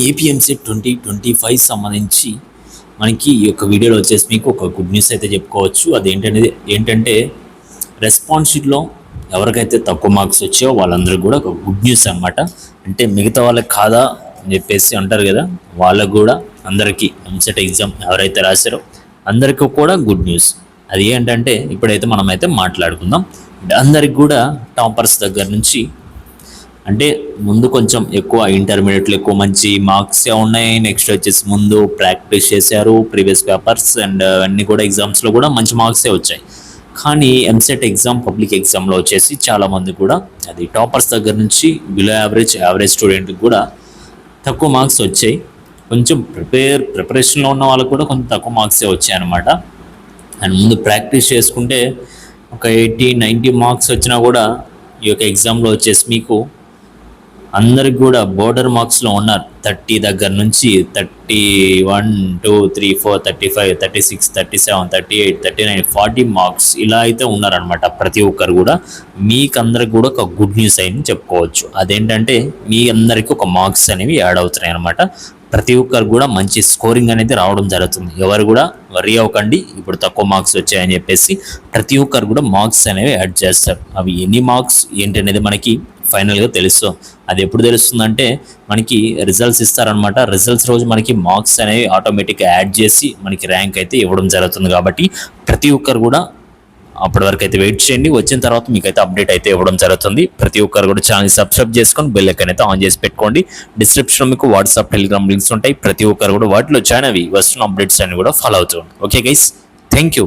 APMC 2025 సంబంధించి మనకి ఈ యొక్క వీడియోలో వచ్చేసి మీకు ఒక గుడ్ న్యూస్ అయితే చెప్పుకోవచ్చు. ఏంటంటే రెస్పాన్స్ షీట్లో ఎవరికైతే తక్కువ మార్క్స్ వచ్చాయో వాళ్ళందరూ కూడా ఒక గుడ్ న్యూస్ అనమాట. అంటే మిగతా వాళ్ళకి కాదా అని చెప్పేసి అంటారు కదా, వాళ్ళకు కూడా అందరికీ ఎంసెట్ ఎగ్జామ్ ఎవరైతే రాశారో అందరికీ కూడా గుడ్ న్యూస్. అది ఏంటంటే ఇప్పుడైతే మనమైతే మాట్లాడుకుందాం. అందరికి కూడా టాపర్స్ దగ్గర నుంచి, అంటే ముందు కొంచెం ఎక్కువ ఇంటర్మీడియట్లో ఎక్కువ మంచి మార్క్స్ ఉన్నాయి. నెక్స్ట్ వచ్చేసి ముందు ప్రాక్టీస్ చేశారు ప్రీవియస్ పేపర్స్ అండ్ అన్నీ కూడా ఎగ్జామ్స్లో కూడా మంచి మార్క్సే వచ్చాయి. కానీ ఎంసెట్ ఎగ్జామ్ పబ్లిక్ ఎగ్జామ్లో వచ్చేసి చాలామంది కూడా అది టాపర్స్ దగ్గర నుంచి బిలో యావరేజ్ స్టూడెంట్కి కూడా తక్కువ మార్క్స్ వచ్చాయి. కొంచెం ప్రిపరేషన్లో ఉన్న వాళ్ళకు కూడా కొంచెం తక్కువ మార్క్సే వచ్చాయి అన్నమాట. అండ్ ముందు ప్రాక్టీస్ చేసుకుంటే ఒక 80-90 మార్క్స్ వచ్చినా కూడా ఈ యొక్క ఎగ్జామ్లో వచ్చేసి మీకు అందరికి కూడా బోర్డర్ మార్క్స్లో ఉన్నారు. 30 దగ్గర నుంచి 31, 2, 3, 4, 35, 36, 37, 38, 39, 40 మార్క్స్ ఇలా అయితే ఉన్నారనమాట. ప్రతి ఒక్కరు కూడా మీకు అందరికి కూడా ఒక గుడ్ న్యూస్ అయింది చెప్పుకోవచ్చు. అదేంటంటే మీ అందరికీ ఒక మార్క్స్ అనేవి యాడ్ అవుతున్నాయి అనమాట. ప్రతి ఒక్కరు కూడా మంచి స్కోరింగ్ అనేది రావడం జరుగుతుంది. ఎవరు కూడా వరీ అవ్వకండి ఇప్పుడు తక్కువ మార్క్స్ వచ్చాయని చెప్పేసి. ప్రతి ఒక్కరు కూడా మార్క్స్ అనేవి యాడ్ చేస్తారు. అవి ఎన్ని మార్క్స్ ఏంటి అనేది మనకి ఫైనల్గా తెలుస్తాం. అది ఎప్పుడు తెలుస్తుందంటే మనకి రిజల్ట్స్ ఇస్తారనమాట. రిజల్ట్స్ రోజు మనకి మార్క్స్ అనేవి ఆటోమేటిక్గా యాడ్ చేసి మనకి ర్యాంక్ అయితే ఇవ్వడం జరుగుతుంది. కాబట్టి ప్రతి ఒక్కరు కూడా అప్పటి వరకు అయితే వెయిట్ చేయండి. వచ్చిన తర్వాత మీకైతే అప్డేట్ అయితే ఇవ్వడం జరుగుతుంది. ప్రతి ఒక్కరు కూడా ఛానల్ సబ్స్క్రైబ్ చేసుకొని బెల్ ఐకాన్ అయితే ఆన్ చేసి పెట్టుకోండి. డిస్క్రిప్షన్లో మీకు వాట్సాప్, టెలిగ్రామ్ లింక్స్ ఉంటాయి. ప్రతి ఒక్కరు కూడా వాటిలో జాయిన్ అవి వస్తున్న అప్డేట్స్ అన్ని కూడా ఫాలో అవుతుంది. Okay guys, thank you.